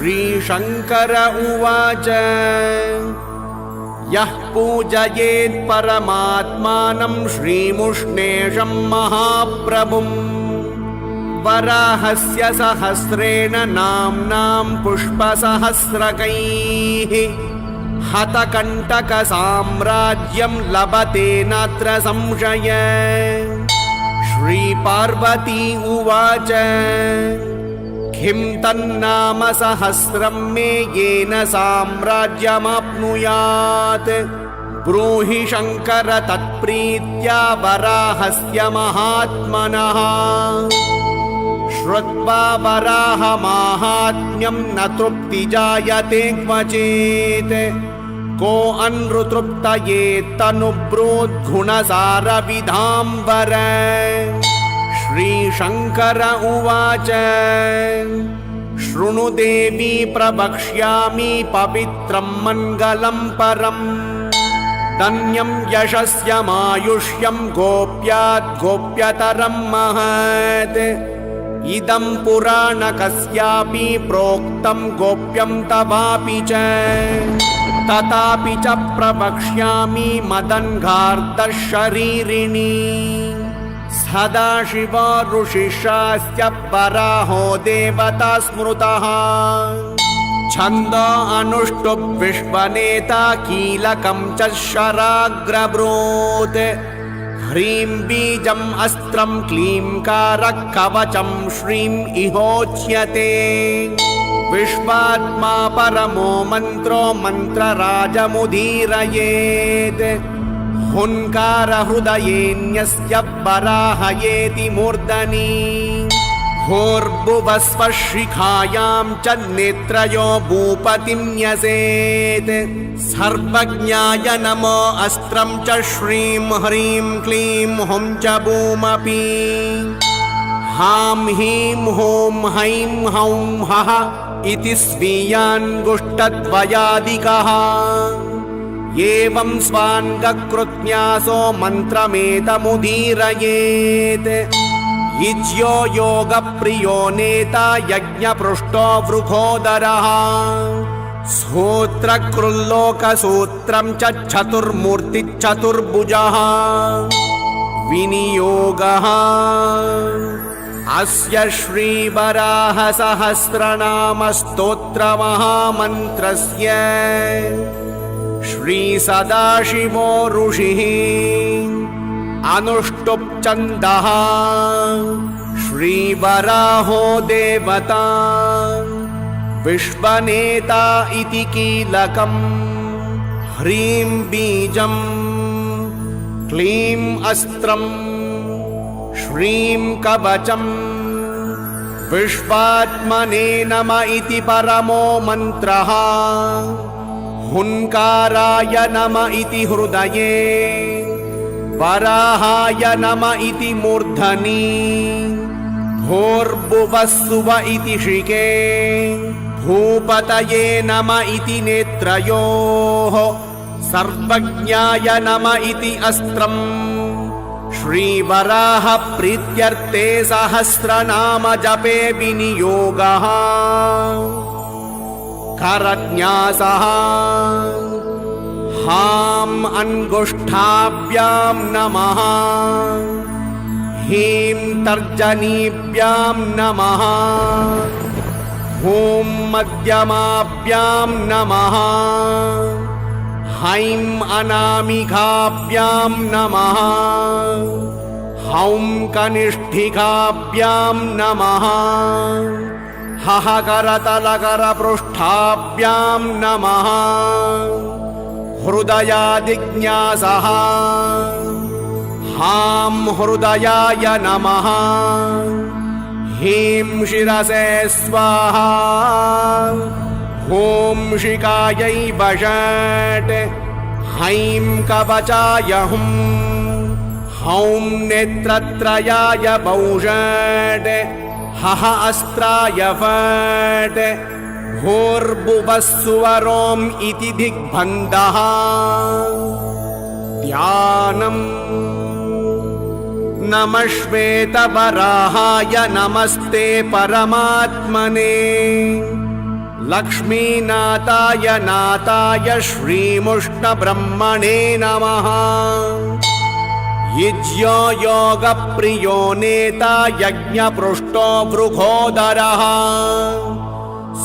श्रीशङ्कर उवाच यः पूजयेत् परमात्मानं श्रीमुष्णेशं महाप्रभुं वराहस्य सहस्रेण नाम्नां पुष्पसहस्रकैः हतकण्टकसाम्राज्यं लभते नात्र संशय। श्रीपार्वती उवाच किं तन्नाम सहस्रं मे येन साम्राज्यमाप्नुयात् ब्रूहि शङ्कर तत्प्रीत्या वराहस्य महात्मनः। श्रुत्वा वराहमाहात्म्यं न तृप्ति जायते क्वचित् को अन्नृतृप्तयेत्तनुभृद्गुणसारविधाम्बर। श्रीशङ्कर उवाच शृणु देवी प्रवक्ष्यामि पवित्रं मङ्गलं परम् धन्यं यशस्यमायुष्यं गोप्यात् गोप्यतरं महत् इदं पुराण कस्यापि प्रोक्तं गोप्यं तवापि च तथापि च प्रवक्ष्यामि मदङ्गार्धशरीरिणी सदाशिव ऋषिशास्य वराहो देवता स्मृतः छन्दो अनुष्टुप् विश्वनेता कीलकं च शराग्रब्रूत् ह्रीं बीजम् अस्त्रं क्लींकारः कवचं श्रीं इहोच्यते विश्वात्मा परमो मन्त्रो मन्त्रराजमुदीरयेत् हुंकार हृदयेऽन्यस्य वराहयेति मूर्धनि भूर्भुवस्वः शिखायां च नेत्रयो भूपतिं न्यसेत् सर्वज्ञाय नमो अस्त्रं च श्रीं ह्रीं क्लीं हुं च भूमपि हां हीं हूं हैं हौं हः इति स्वीयान्गुष्टद्वयादिकः एवं स्वाङ्गकृत्न्यासो मन्त्रमेतमुदीरयेत् इज्यो योगप्रियो नेता यज्ञपृष्ठो वृकोदरः सूत्रकृल्लोकसूत्रं च चतुर्मूर्तिश्चतुर्भुजः विनियोगः अस्य श्रीवराहसहस्रनामस्तोत्रमहामन्त्रस्य श्रीसदाशिवो ऋषिः अनुष्टुप् छन्दः श्रीवराहो देवता विश्वनेता इति कीलकम् ह्रीं बीजं क्लीं अस्त्रं श्रीं कवचं विश्वात्मने नमः इति परमो मन्त्रः हुंकाराय नमः इति हृदये वराहाय नमः इति मूर्धनि भूर्भुवस्सुव इति शिखे भूपतये नमः इति नेत्रयोः सर्वज्ञाय नमः इति अस्त्रम् श्रीवराह प्रीत्यर्थे सहस्रनाम जपे विनियोगः करन्यासः हां अंगुष्ठाभ्यां नमः हीं तर्जनीभ्यां नमः हूं मध्यमाभ्यां नमः हैं अनामिकाभ्यां नमः हौं कनिष्ठिकाभ्यां नमः हः करतलकरपृष्ठाभ्यां नमः हृदयादिज्ञासः हां हृदयाय नमः हीं शिरसे स्वाहा ॐ शिखायै वषट् हैं कवचाय हुं हौं नेत्रत्रयाय वौषट् हः अस्त्राय फट् भूर्भुवस्सुवरोम् इति दिग्बन्धः ध्यानम् नमः श्वेतवराहाय नमस्ते परमात्मने लक्ष्मीनाथाय नाथाय श्रीमुष्णब्रह्मणे नमः। युज्यो योगप्रियो नेता यज्ञपृष्ठो भृगोदरः।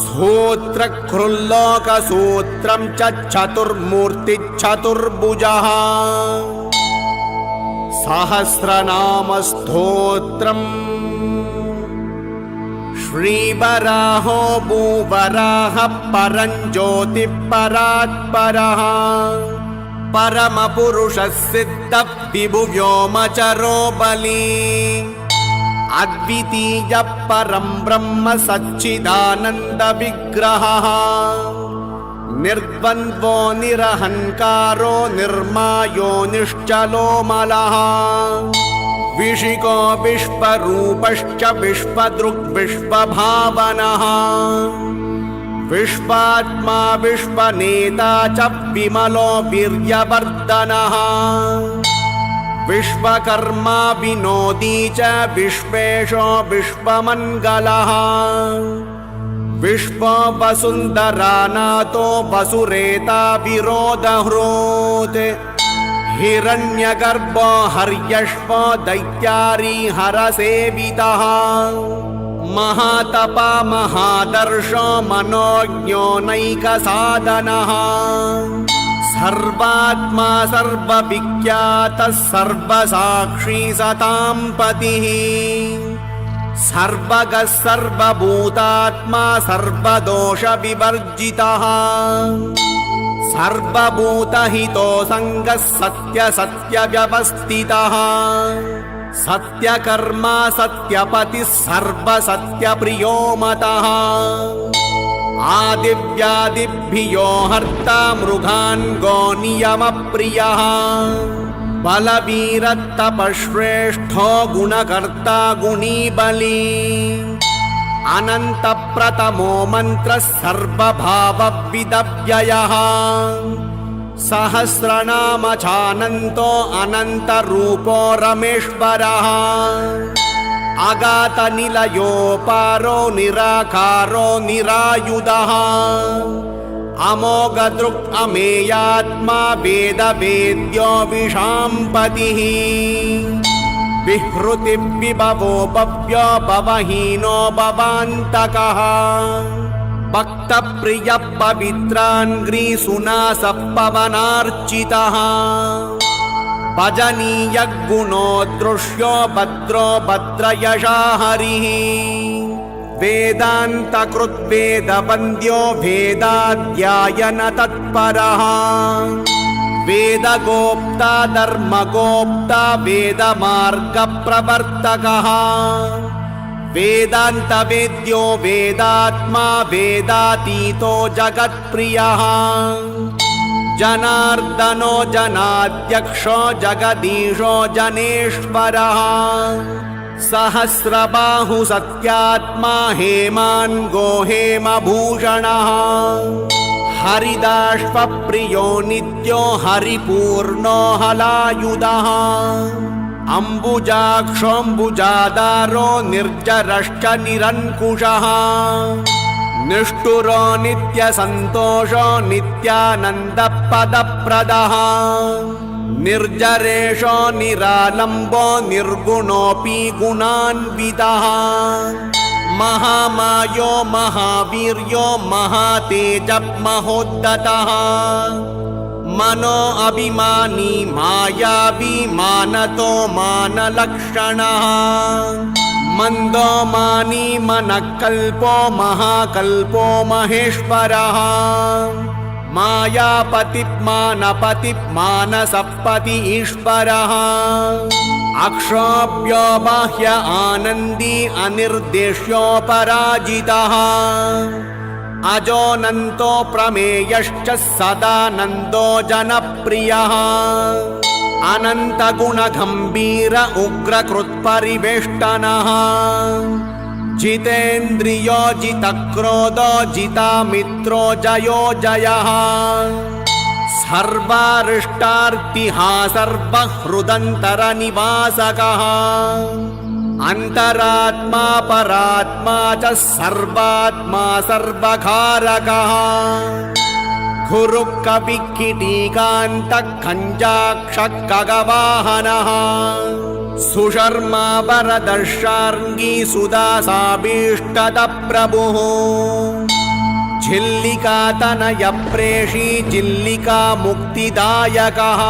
सूत्रकृल्लोकसूत्रं च चतुर्मूर्तिश्चतुर्भुजः। सहस्रनामस्तोत्रम् श्रीवराहो भूवराह परञ्ज्योतिः परात्परः। परमपुरुषः सिद्धः विभुव्योमचरो बली। अद्वितीयः परं ब्रह्म सच्चिदानन्दविग्रहः। निर्द्वन्द्वो निरहङ्कारो निर्मायो निश्चलो मलः। विशिको विश्वरूपश्च विश्वदृग्विश्वभावनः। विश्वात्मा विश्वनेता च विमलो वीर्यवर्धनः। विश्वकर्मा विनोदी च विश्वेशो विश्वमङ्गलः। विश्ववसुन्धरानाथो वसुरेता विरोधहृत्। हिरण्यगर्भो हर्यश्व दैत्यारी हरसेवितः। महातपा महादर्शो मनोज्ञो नैकसाधनः। सर्वात्मा सर्वविख्यातः सर्वसाक्षी सतां पतिः। सर्वगः सर्वभूतात्मा सर्वदोषविवर्जितः। सर्वभूतहितो सङ्गः सत्यसत्यव्यवस्थितः। सत्यकर्मा सत्यपतिः सर्वसत्यप्रियो मतः। आदिव्यादिभ्यो हर्ता मृगान् गोनियमप्रियः। बलवीरतपश्रेष्ठो गुणकर्ता गुणीबली। अनन्तप्रथमो मन्त्रः सर्वभावविदव्ययः। सहस्रनामचानन्तो अनन्तरूपो रमेश्वरः। अगातनिलयोपारो निराकारो निरायुधः। अमोघदृक् अमेयात्मा वेदवेद्यो विशाम्पतिः। विहृतिर्विभवो भव्यो भवहीनो भवान्तकः। भक्तप्रियः पवित्राङ्घ्रिसुनासः पवनार्चितः। भजनीयः गुणो दृश्यो भद्रो भद्रयशा हरिः। वेदान्तकृद्वेदवन्द्यो वेदाध्यायन तत्परः। वेदगोप्ता धर्मगोप्ता वेदमार्गप्रवर्तकः। वेदान्तवेद्यो वेदात्मा वेदातीतो जगत्प्रियः। जनार्दनो जनाध्यक्षो जगदीशो जनेश्वरः। सहस्रबाहु सत्यात्मा हेमाङ्गो हेमभूषणः। हरिदाश्वप्रियो नित्यो हरिपूर्णो हलायुधः। अम्बुजाक्षोऽम्बुजाधारो निर्जरश्च निरङ्कुशः। निष्ठुरो नित्यसन्तोषो नित्यानन्दपदप्रदः। निर्जरेशो निरालम्बो निर्गुणोऽपि गुणान्वितः। महामायो महावीर्यो महातेजः महोद्धतः। मनो अभिमानी मायावी मानतो मानलक्षणः। मन्दो मानी मनकल्पो महाकल्पो महेश्वरः। मायापतिः मानपतिः मानसपति ईश्वरः। अक्षोभ्यो बाह्य आनन्दी अनिर्देश्योपराजितः। अजोऽनन्तो प्रमेयश्च सदानन्दो जनप्रियः। अनन्तगुणगम्भीर उग्रकृत्परिवेष्टनः। जितेन्द्रियो जितक्रोधो जितामित्रो जयो जयः। सर्वारिष्टार्तिहा सर्वहृदन्तरनिवासकः। अंतरात्मा परात्मा च सर्वात्मा सर्वकारकः गुरु कवि किटीकांत खंजाक्ष खगवाहनः सुशर्मा वरदर्शार्ङ्गी सुदासाभीष्टद प्रभुः झिल्लिका तनय प्रेषी जिल्लिका मुक्तिदायकः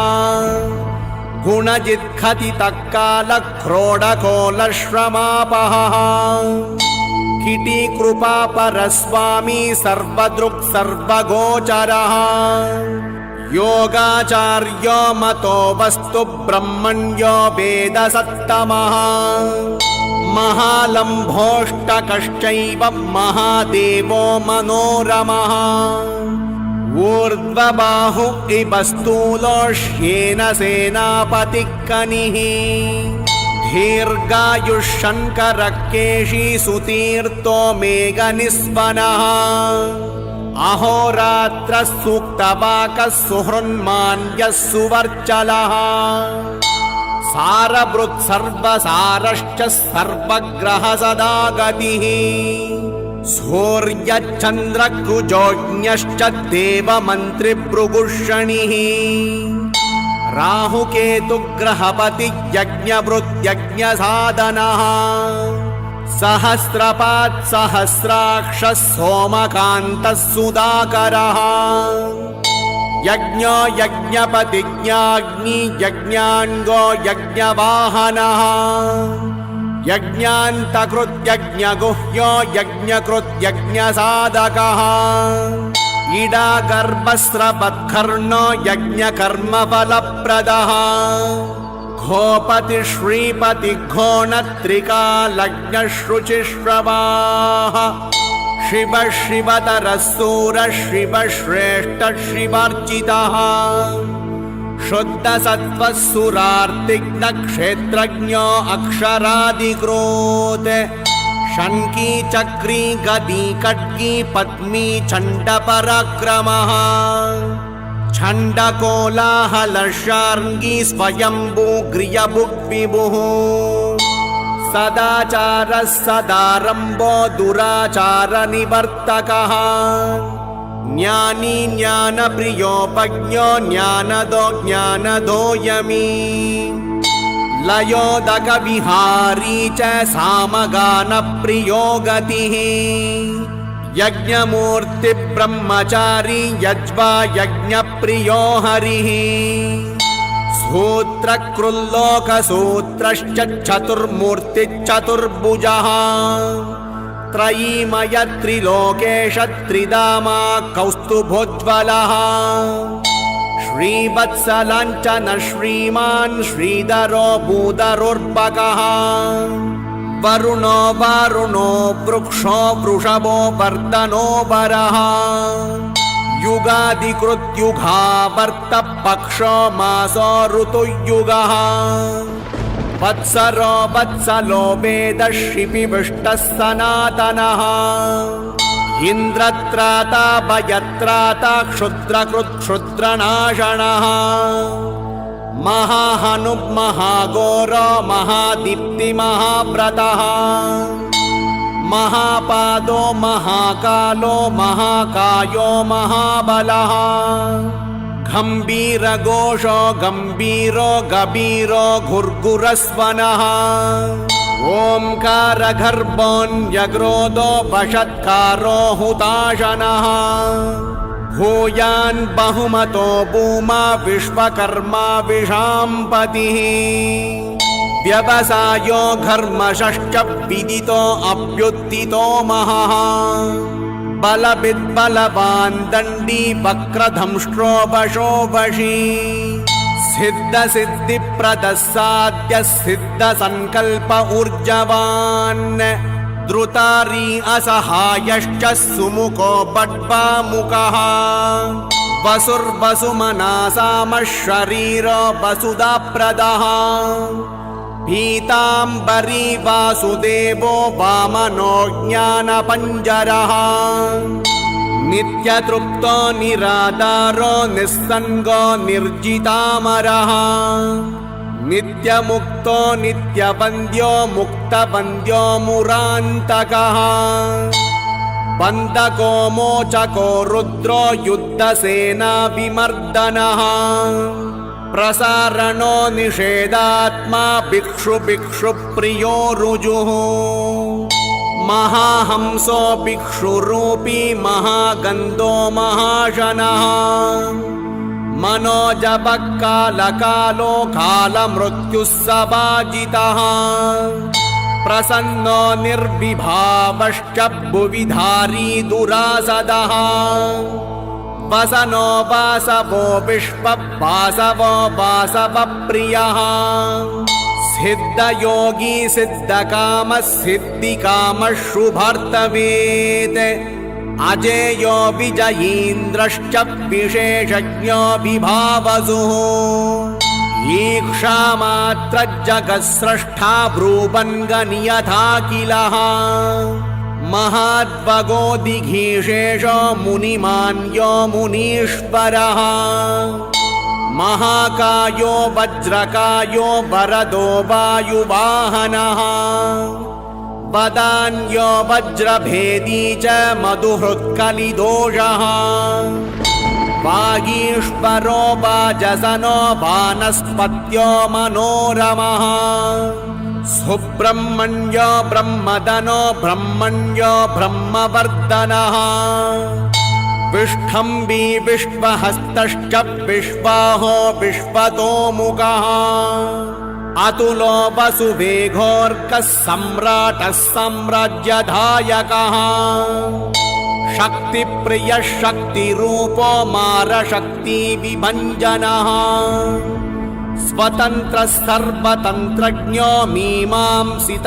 गुणजित् खतितकाल क्रोडकोलश्रमापहः किटी कृपा परस्वामी सर्वदृक् सर्वगोचरः योगाचार्यो मतो वस्तु ब्रह्मण्यो वेद सत्तमः महालम्भोष्टकश्चैव महादेवो मनोरमः ऊर्ध्वबाहु इव स्थूलो श्येन सेनापतिकनिः दीर्घायुष्शङ्करकेशी सुतीर्तो मेघनिस्वनः अहोरात्र सूक्तवाकः सुहृन्मान्यः सुवर्चलः सारभृत् सर्वसारश्च सर्वग्रह सदा गतिः सूर्यचन्द्रकुजोज्ञश्च देवमन्त्रिभृगुषणिः राहुकेतुग्रहपति यज्ञभृत्यज्ञसाधनः सहस्रपात् सहस्राक्षः सोमकान्तः सुधाकरः यज्ञो यज्ञपतिज्ञाग्नि यज्ञाङ्गो यज्ञवाहनः यज्ञान्तकृत्यज्ञगुह्यो यज्ञकृत्यज्ञसाधकः इडागर्भस्रवत्कर्णो यज्ञकर्मफलप्रदः घोपति श्रीपति घोणत्रिकालज्ञश्रुचिश्रवाः शिव शिवतरः सूरः शिव श्रेष्ठः शिवार्चितः शुद्धसत्त्वः सुरार्तिग्नक्षेत्रज्ञो अक्षरादिक्रोध शङ्की चक्री गदी खड्गी पद्मी चण्डपराक्रमः छण्डकोलाहलशार्ङ्गी स्वयम्भू ग्रियभुग्विभुः सदाचारः सदारम्भो दुराचारनिवर्तकः ज्ञानी ज्ञानप्रियोपज्ञो ज्ञानदो ज्ञानदोयमी लयोदकविहारी च सामगानप्रियो गतिः यज्ञमूर्तिब्रह्मचारी यज्वा यज्ञप्रियो हरिः सूत्रकृल्लोकसूत्रश्च चतुर्मूर्तिश्चतुर्भुजः त्रयीमय त्रिलोकेश त्रिधामा कौस्तुभोज्ज्वलः श्रीवत्सलाञ्चन श्रीमान् श्रीधरो भूधरोर्पकः वरुणो वारुणो वृक्षो वृषभो वर्धनो वरः युगादिकृत्युगावर्त पक्षो मासो ऋतुयुगः वत्सरो वत्सलो वेदः शिपिविष्टः सनातनः इन्द्रत्राता भयत्राता क्षुद्रकृत् क्षुद्रनाशनः महाहनुमहाघोरो महादीप्तिमहाव्रतः महापादो महाकालो महाकायो महाबलः गम्भीरघोषो गम्भीरो गभीरो घुर्घुरस्वनः ओंकारगर्भोऽन्यग्रोधो वषत्कारो हुताशनः भूयान् बहुमतो भूमा विश्वकर्मा विशाम्पतिः व्यवसायो घर्मशश्च विदितो अभ्युत्थितो महः बलविद्बलवान् दण्डी वक्रधंष्ट्रो वशो वशी सिद्ध सिद्धिप्रदः साध्य सिद्ध संकल्प ऊर्जवान् द्रुतारी असहायश्च सुमुखो बड्वामुखः वसुर्वसुमनासामः शरीरो वसुधाप्रदः पीताम्बरी वासुदेवो वामनो ज्ञानपञ्जरः नित्यतृप्तो निराधारो निस्सङ्गो निर्जितामरः नित्यमुक्तो नित्यवन्द्यो मुक्तवन्द्यो मुरान्तकः बन्धको मोचको रुद्रो युद्धसेना विमर्दनः प्रसारणो निषेधात्मा भिक्षुप्रियो रुजुः महाहंसो भिक्षुरूपी महागन्धो महाशनः मनोजवः कालकालो कालमृत्युः सभाजितः प्रसन्नो निर्विभावश्च भुविधारी दुरासदः वसनो वासवो विश्ववासवो वासवप्रियः सिद्धयोगी सिद्धकामः सिद्धिकामः शुभार्थवेत् अजेयो विजयीन्द्रश्च विशेषज्ञो विभावसुः ईक्षामात्रजगत्स्रष्टा ब्रूवन्गनियथा किलः महाद्वगोदिघीशेषो मुनिमान्यो मुनीश्वरः महाकायो वज्रकायो वरदो वायुवाहनः वदान्यो वज्रभेदी च मधुहृत्कलिदोषः वागीश्वरो वाजसनो वानस्पत्यो मनोरमः सुब्रह्मण्यो ब्रह्मदनो ब्रह्मण्यो ब्रह्मवर्धनः विष्ठम्बी विश्वहस्तश्च विश्वाहो विश्वतोमुखः अतुलो वसुवेगोर्कः सम्राटः साम्राज्यधायकः शक्तिप्रियः शक्तिरूपो मारशक्तिविभञ्जनः स्वतन्त्रः सर्वतन्त्रज्ञो मीमांसितगुणाकरः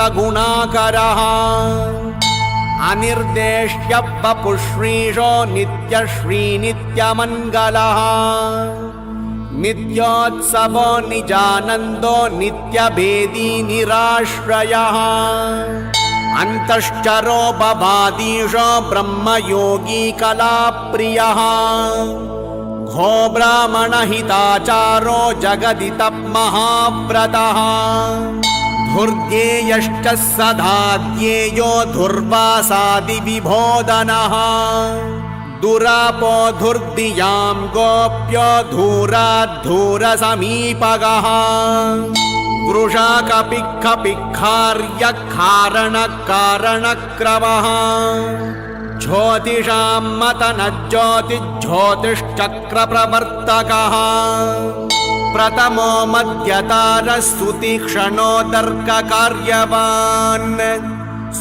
अनिर्देश्य वपुश्रीशो नित्यश्रीनित्यमङ्गलः नित्योत्सवो निजानन्दो नित्यभेदी निराश्रयः अन्तश्चरो बभादीशो ब्रह्मयोगी कलाप्रियः घो ब्राह्मणहिताचारो जगदितः महाव्रतः धुर्ध्येयश्च सदा ध्येयो धुर्वासादिविबोधनः दुरापो धुर्धियां गोप्यो धूराद्धूरसमीपगः वृषाकपिक्खपिक्खार्यकारणकारणक्रमः ज्योतिषां मतनज्योतिज्योतिश्चक्रप्रवर्तकः प्रथमो मध्यतारः सुतीक्ष्णो तर्ककार्यवान्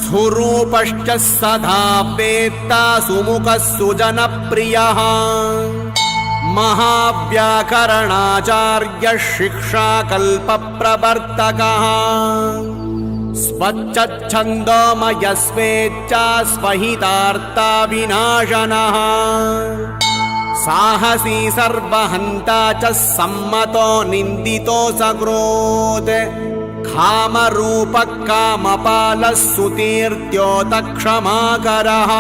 सुरूपश्च सदा वेत्ता सुमुखः सुजनप्रियः महाव्याकरणाचार्यः शिक्षाकल्पप्रवर्तकः स्वच्छन्दोमयस्वेच्छा स्वहितार्ता विनाशनः साहसी सर्वहन्ता च सम्मतो निन्दितो सकृत् कामरूपः कामपालः सुतीर्त्योतक्षमाकरः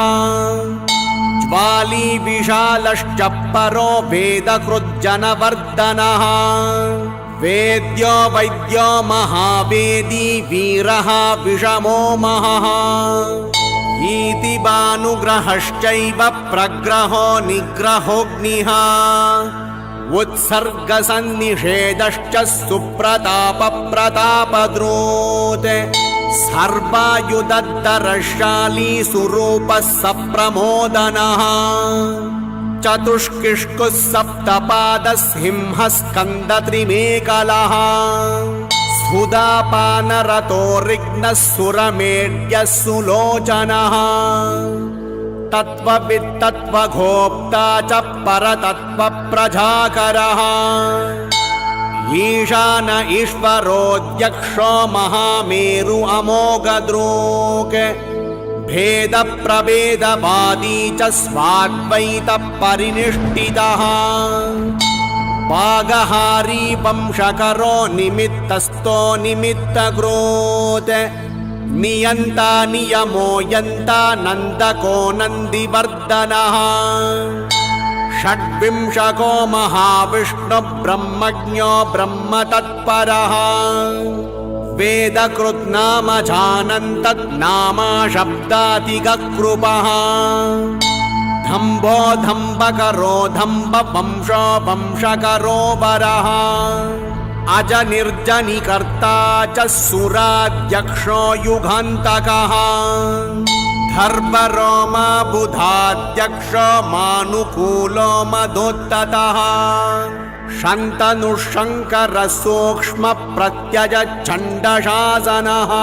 ज्वाली विशालश्च परो वेदकृज्जनवर्धनः वेद्यो वैद्यो महावेदी वीरः विषमो महः इति भानुग्रहश्चैव प्रग्रहो निग्रहोऽग्निः उत्सर्गसन्निषेधश्च सुप्रतापप्रतापद्रोत् सर्वायुधधरशाली सुरूपः सप्रमोदनः चतुष्किष्कुः सप्तपादः सिंहः स्कन्दत्रिमेकलः सुधापानरतो ऋग्नः सुरमेढ्यः सुलोचनः तत्त्ववित्तत्त्वगोप्ता च परतत्त्वप्रजाकरः ईशान ईश्वरोऽध्यक्षो महामेरु अमोघदृक् भेदप्रभेदवादी च स्वाद्वैतपरिनिष्ठितः पागहारी वंशकरो निमित्तस्थो निमित्तकृत् नियन्ता नियमो यन्ता नन्दको नन्दिवर्धनः षड्विंशको महाविष्णुब्रह्मज्ञो ब्रह्मतत्परः वेदकृत् नाम जानन्तत् नाम शब्दातिगकृपः धम्भो धम्बकरो धम्ब वंशो वंशकरो वरः अजनिर्जनिकर्ता च सुराध्यक्षो युगान्तकः धर्मरोमा बुधाध्यक्षो मानुकूलो मधोत्ततः शन्तनुशङ्कर सूक्ष्म प्रत्यज चण्डशासनः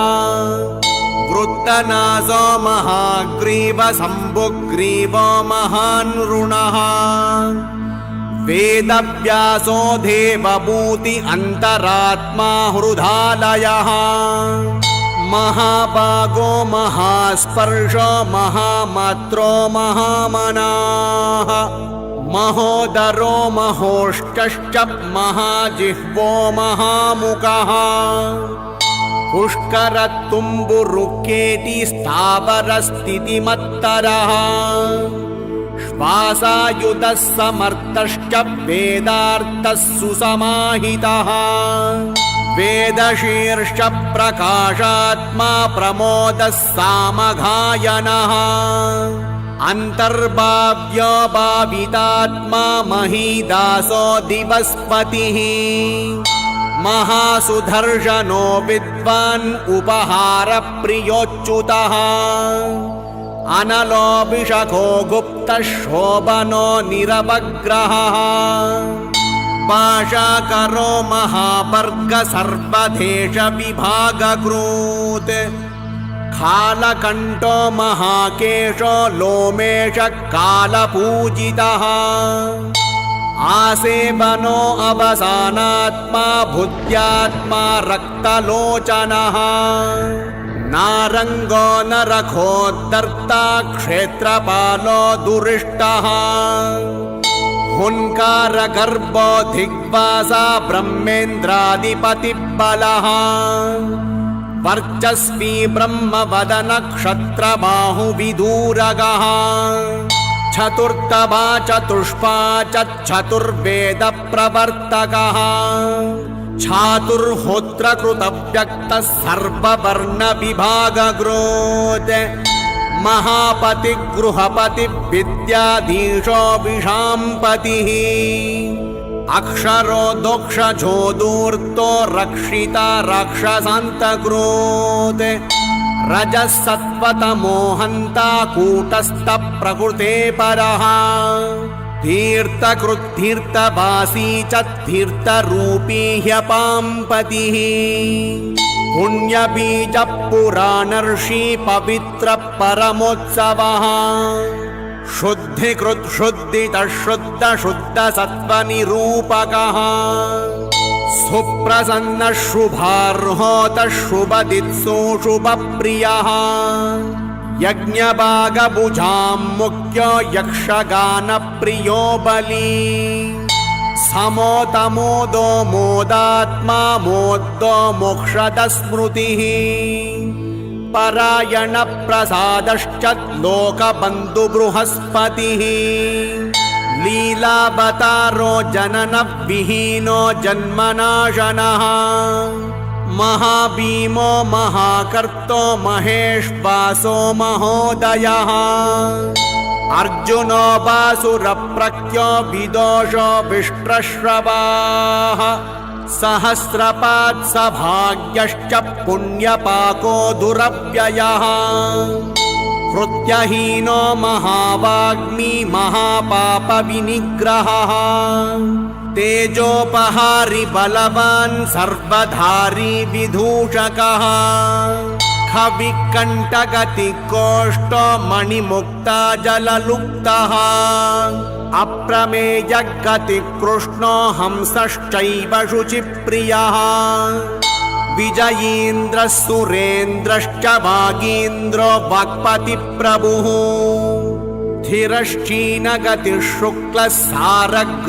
वृत्तनासो महाग्रीव शम्भुग्रीवो महान् ऋणः वेदव्यासो देवभूति अन्तरात्मा हृदालयः महाभागो महास्पर्शो महामात्रो महामनाः महोदरो महोष्टश्च महाजिह्वो महामुखः पुष्करतुम्बुरुक्केति स्थावरस्थितिमत्तरः श्वासायुधः समर्थश्च वेदार्थः सुसमाहितः वेदशीर्ष प्रकाशात्मा प्रमोदः सामगायनः अन्तर्भाव्यो भावितात्मा महीदासो दिवस्पतिः महासुदर्शनो विद्वान् उपहारप्रियोच्युतः अनलोऽभिषको गुप्तः शोभनो निरवग्रहः पाशाकरो महावर्ग सर्वदेश विभागकृत् खालकण्ठो महाकेशो लोमेश कालपूजितः आसेवनो अवसानात्मा बुद्ध्यात्मा रक्तलोचनः नारङ्गो नरकोद्धर्ता क्षेत्रपालो दुरिष्टः हुङ्कारगर्भो दिग्वासा ब्रह्मेन्द्राधिपतिबलः वर्चस्वी ब्रह्मवदनक्षत्रबाहुविदूरगः चतुर्थमा चतुष्पा चतुर्वेदप्रवर्तकः चातुर्होत्रकृतव्यक्तः सर्ववर्णविभागकृत् महापतिगृहपति विद्याधीशो विशाम्पतिः अक्षरो दोक्षजोदूर्तो रक्षिता राक्षसान्तकृत् रजः सत्त्वतमोहन्ता कूटस्थ प्रकृते परः तीर्थकृद्धीर्थवासी च तीर्थरूपी ह्यपाम्पतिः पुण्यबीज पुराणर्षि पवित्र परमोत्सवः शुद्धिकृत् शुद्धितः शुद्ध शुद्ध सत्त्वनिरूपकः सुप्रसन्न शुभार्होत शुभदित्सु शुभप्रियः यज्ञभागभुजां मुख्यो यक्षगानप्रियो बली समोतमोदो मोदात्मा मोदो मोक्षद स्मृतिः परायण प्रसादश्च लोकबन्धु बृहस्पतिः लीलावतारो जनन विहीनो जन्मनाशनः महाभीमो महाकर्तो महेश्वासो महोदयः अर्जुनो बासुरप्रख्यो विदोषो विष्ट्रश्रवाः सहस्रपात् सभाग्यश्च पुण्यपाको दुरव्ययः कृत्यहीनो महावाग्मी महापापविनिग्रहः तेजोपहारी बलवान् सर्वधारी विदूषकः कविकण्ठगतिकोष्ठो मणिमुक्ता जललुप्तः अप्रमेयगतिकृष्णो हंसश्चैव शुचिप्रियः विजयीन्द्रः सुरेन्द्रश्च वागीन्द्रो वाक्पतिप्रभुः धीरश्चीनगतिः शुक्लः सारग्रीवोदरादरः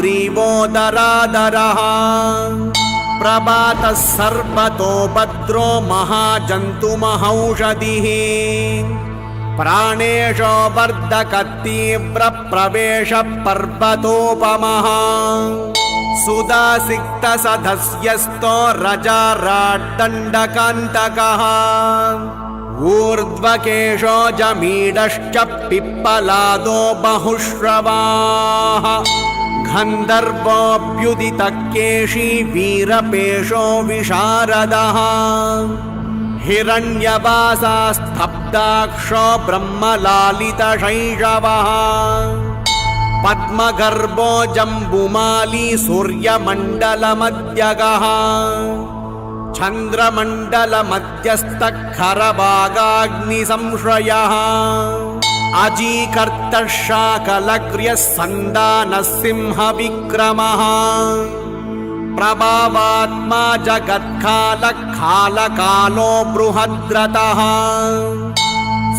प्रभातः सर्वतो भद्रो महाजन्तुमहौषधिः प्राणेशो वर्धकतीव्र प्रवेश पर्वतोपमः सुदासिक्त सदस्यस्तो रजाराड्दण्डकान्तकः ऊर्ध्वकेशो जमीडश्च पिप्पलादो बहुश्रवाः गन्धर्वोऽभ्युदितकेशी वीरपेशो विशारदः हिरण्यवासास्तब्दाक्षो ब्रह्मलालितशैशवः पद्मगर्भो जम्बुमाली सूर्यमण्डलमध्यगः चन्द्रमण्डलमध्यस्थखरभागाग्निसंश्रयः अजीकर्तशाकलग्र्यः सन्दानः सिंहविक्रमः प्रभावात्मा जगत्कालकालो बृहद्रतः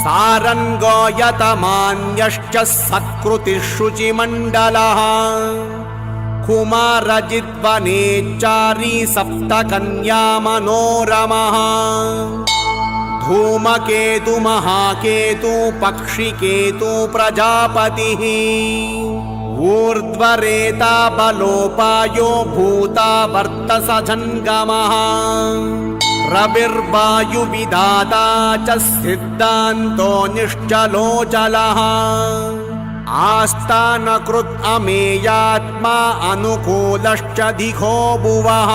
सारङ्गो यतमान्यश्च सत्कृतिशुचिमण्डलः कुमारजिद्वनेच्चारी सप्तकन्या मनोरमः धूमकेतु महाकेतु पक्षिकेतु प्रजापतिः ऊर्ध्वरेता बलोपायो भूता वर्तसजङ्गमः रविर्वायुविधाता च सिद्धान्तो निश्चलोचलः आस्थानकृत् अमेयात्मा अनुकूलश्च दिखो भुवः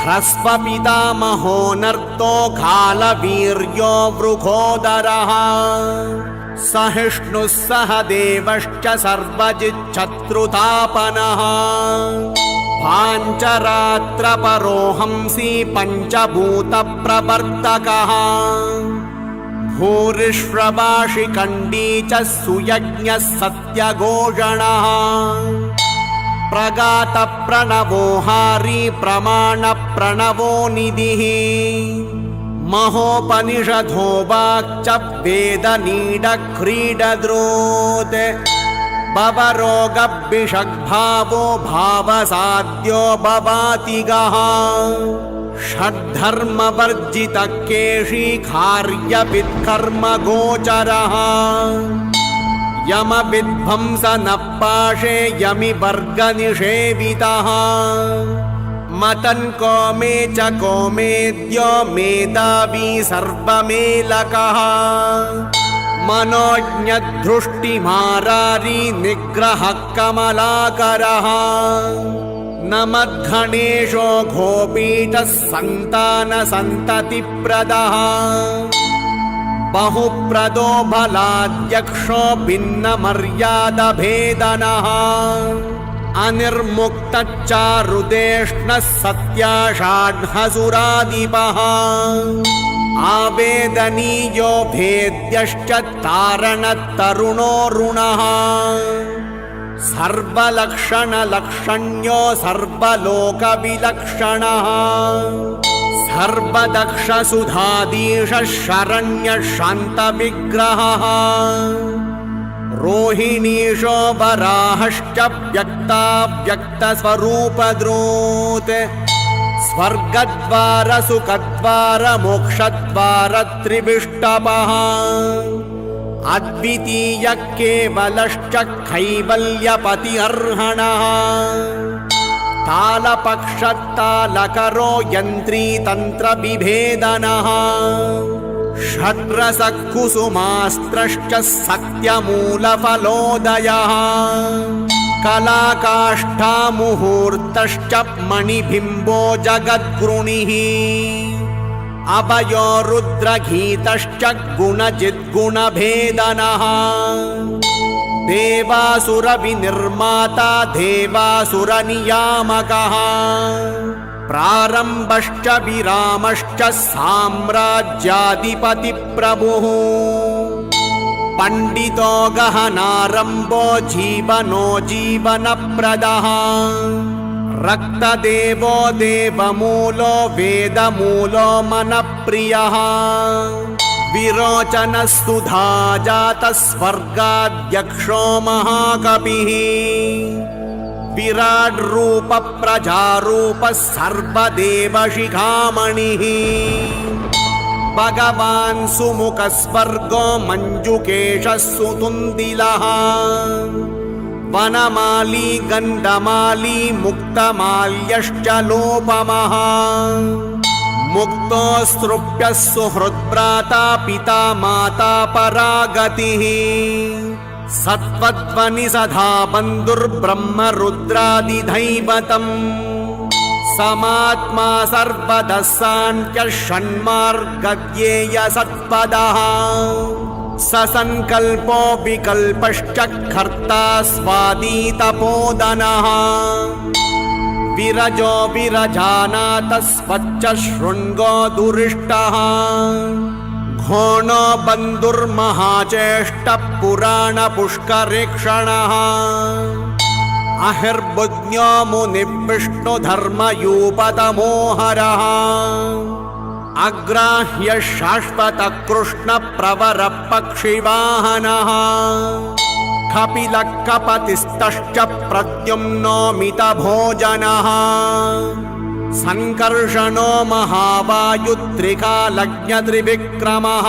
ह्रस्वपितामहो नर्तो कालवीर्यो वृकोदरः सहिष्णुः सह देवश्च सर्वजिच्छत्रुतापनः पाञ्चरात्रपरोहंसि पञ्चभूतप्रवर्तकः भूरिश्रवाशिखण्डी च सुयज्ञः सत्यघोषणः प्रगातप्रणवोहारी प्रमाणप्रणवो निधिः महोपनिषदो वाक्च वेदनीडक्रीडद्रोत् भवरोगभिषग्भावो भावसाद्यो भवातिगः षड्धर्मवर्जितकेशी कार्यवित्कर्मगोचरः यमविध्वंसनपाशे यमिवर्गनिषेवितः मतन्को मे च को मेद्यो मेधावी सर्वमेलकः मनोज्ञदृष्टिमारारी निग्रहः कमलाकरः नमद्गणेशो गोपीठः सन्तानसन्ततिप्रदः बहुप्रदो बलाध्यक्षो भिन्नमर्यादभेदनः अनिर्मुक्तच्चारुदेष्णः सत्याषाढ्नसुराधिपः आवेदनीयो भेद्यश्च तारणतरुणोरुणः सर्वलक्षणलक्षण्यो सर्वलोकविलक्षणः सर्वदक्षसुधाधीशः शरण्यः शान्तविग्रहः रोहिणीशो वराहश्च व्यक्ताव्यक्तस्वरूपद्रोत् स्वर्गद्वार सुखद्वार मोक्षद्वार त्रिविष्टपः अद्वितीयः केवलश्च कैवल्यपतिर्हणः तालपक्षतालकरो यन्त्री तन्त्रविभेदनः षड्रसः कुसुमास्त्रश्च सत्यमूलफलोदयः कलाकाष्ठामुहूर्तश्च मणिबिम्बो जगद्गुणिः अभयो रुद्रगीतश्च गुणजिद्गुणभेदनः देवासुरविनिर्माता देवासुरनियामकः प्रारम्भश्च विरामश्च साम्राज्याधिपतिप्रभुः पण्डितो गहनारम्भो जीवनो जीवनप्रदः रक्तदेवो देवमूलो वेदमूलो मनप्रियः विरोचनः सुधा जातः स्वर्गाध्यक्षो महाकविः विराट् रूप प्रजारूपः सर्वदेवशिखामणिः भगवान् सुमुखस्वर्गो मञ्जुकेशः सुतुन्दिलः वनमाली गन्धमाली मुक्तमाल्यश्च लोपमः मुक्तोऽस्त्रुभ्यः सुहृद्भ्राता पिता माता परागतिः सत्त्वध्वनि सदा बन्धुर्ब्रह्म रुद्रादिदैवतम् समात्मा सर्वतः सान्त्यः षण्मार्गज्ञेय सत्पदः ससङ्कल्पो विकल्पश्च कर्ता स्वादितपोदनः विरजो विरजानातः स्वच्छ शृङ्गो दुरिष्टः घोणो बन्धुर्महाचेष्टः पुराणपुष्करेक्षणः अहिर्बुज्ञो मुनिविष्णुधर्मयूपतमोहरः अग्राह्य शाश्वतकृष्णप्रवरपक्षिवाहनः कपिलकपतिस्तश्च प्रद्युम्नो मितभोजनः सङ्कर्षणो महावायुत्रिकालज्ञत्रिविक्रमः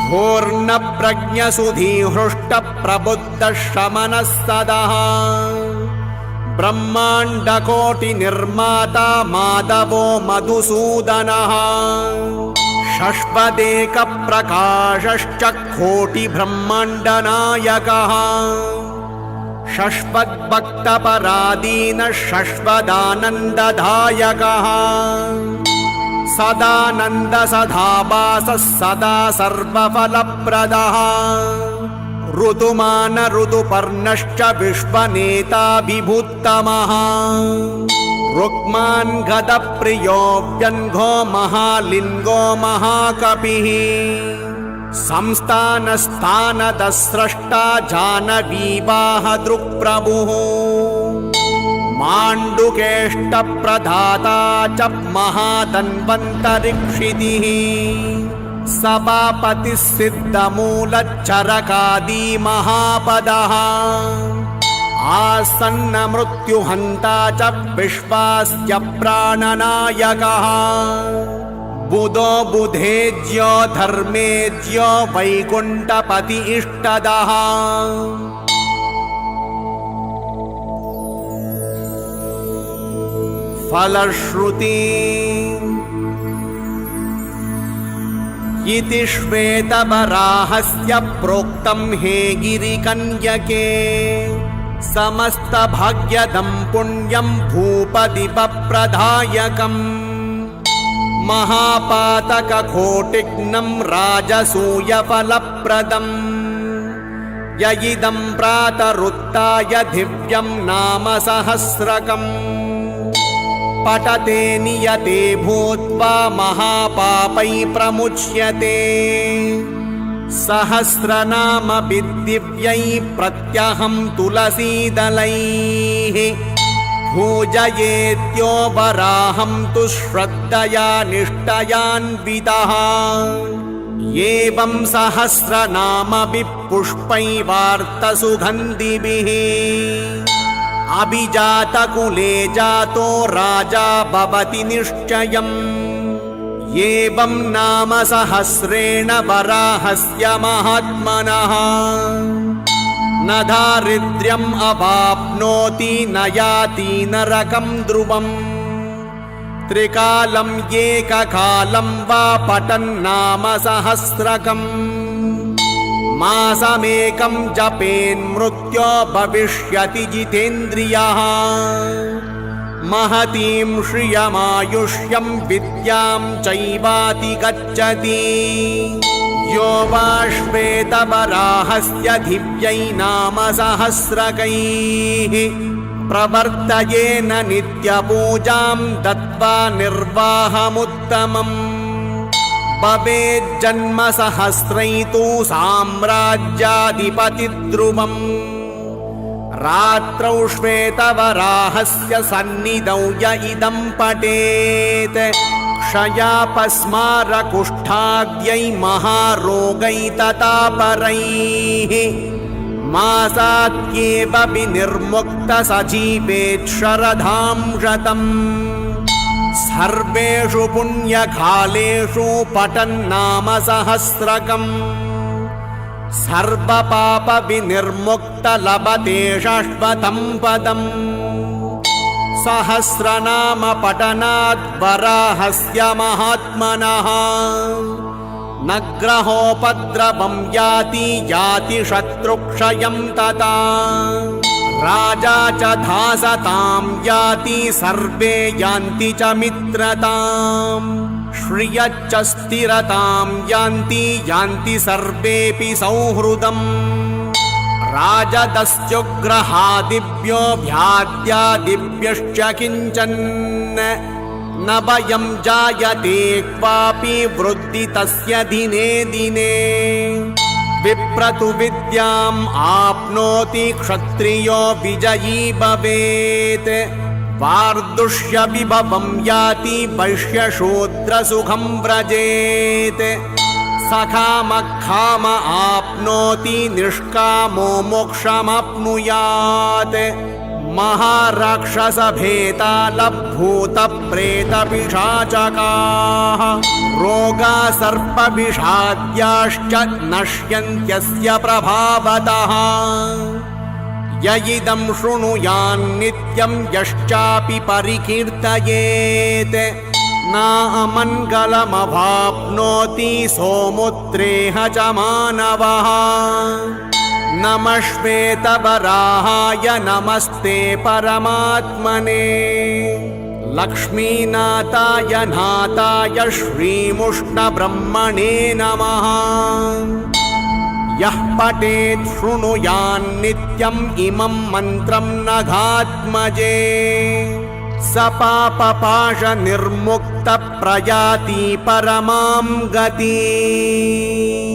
पूर्णप्रज्ञसुधीहृष्टप्रबुद्धशमनः सदः ब्रह्माण्डकोटिनिर्माता माधवो मधुसूदनः शश्वदेकप्रकाशश्च कोटिब्रह्माण्डनायकः शश्वद्भक्तपराधीनः शश्वदानन्ददायकः सदानन्दसदाभासः सदा सर्वफलप्रदः ऋतुमान ऋतुपर्णश्च विश्वनेता विभुत्तमः रुक्मान् गदप्रियो व्यङ्घो महालिङ्गो महाकपिः संस्थानस्तानदस्रष्टा जानवीवाहदृक्प्रभुः माण्डुकेष्टप्रदाता च महाधन्वन्तरिक्षितिः सभापतिः सिद्धमूलच्चरकादि महापदः आसन्नमृत्युहन्ता च विश्वास्य प्राणनायकः बुधो बुधेज्यो धर्मेज्यो वैकुण्ठपति इष्टदः फलश्रुति इति श्वेतवराहस्य प्रोक्तं हे गिरिकन्यके समस्तभाग्यदं पुण्यं भूपदीपप्रदायकम् महापातककोटिघ्नं राजसूयफलप्रदम् य इदं प्रातरुत्थाय दिव्यं नाम सहस्रकम् पठते नियते भूत्वा महापापै प्रमुच्यते सहस्रनाम दिव्यै प्रत्यहं तुलसीदलैः पूजयेत्यो वराहं तु श्रद्धया निष्ठयान्वितः एवं सहस्रनामभिः पुष्पैवार्तसुगन्धिभिः अभिजातकुले जातो राजा भवति निश्चयम् एवं नाम सहस्रेण वराहस्य महात्मनः न दारिद्र्यम् अवाप्नोति न याति नरकं ध्रुवम् त्रिकालं एककालं वा पठन्नाम सहस्रकम् मासमेकं जपेन्मृत्यो भविष्यति जितेन्द्रियः महतीं श्रियमायुष्यं विद्यां चैवातिगच्छति यो वा श्वेतवराहस्य दिव्यै नाम सहस्रकैः प्रवर्तयेन नित्यपूजां दत्त्वा निर्वाहमुत्तमम् भवेज्जन्म सहस्रैतु साम्राज्याधिपतिध्रुवम् रात्रौ श्वेतवराहस्य सन्निधौ य इदं पठेत् क्षयापस्मारकुष्ठाद्यै महारोगैततापरैः मासात्येव विनिर्मुक्त सजीवेत् शरदां शतम् सर्वेषु पुण्यकालेषु पठन्नाम सहस्रकम् सर्वपापविनिर्मुक्त लभते शाश्वतं पदम् सहस्रनाम पठनात् वराहस्य महात्मनः न ग्रहोपद्रवं याति शत्रुक्षयं तथा राजा च धासतां याति सर्वे यान्ति च मित्रताम् श्रियश्च स्थिरतां यान्ति सर्वेऽपि सौहृदम् राजदस्युग्रहादिभ्यो व्याद्यादिभ्यश्च किञ्चन न भयं जायते क्वापि वृद्धि तस्य दिने दिने विप्रतु विद्याम् आप्नोति क्षत्रियो विजयी भवेत् वार्धुष्य विभवं याति वैश्यशूद्रसुखं व्रजेत् सखामखाम आप्नोति निष्कामो मोक्षमाप्नुयात् महाराक्षसभेतालभूतप्रेतपिशाचकाः रोगा सर्पविषाद्याश्च नश्यन्त्यस्य प्रभावतः य इदं शृणुयान्नित्यं यश्चापि परिकीर्तयेत् नामङ्गलमवाप्नोति सोमुत्रेह च मानवः नमः श्वेतवराहाय नमस्ते परमात्मने लक्ष्मीनाथाय नाथाय श्रीमुष्णब्रह्मणे नमः यः पठेत् शृणुयान्नित्यम् इमं मन्त्रं नघात्मजे स पापपाशनिर्मुक्तः प्रयाति परमां गतिम्।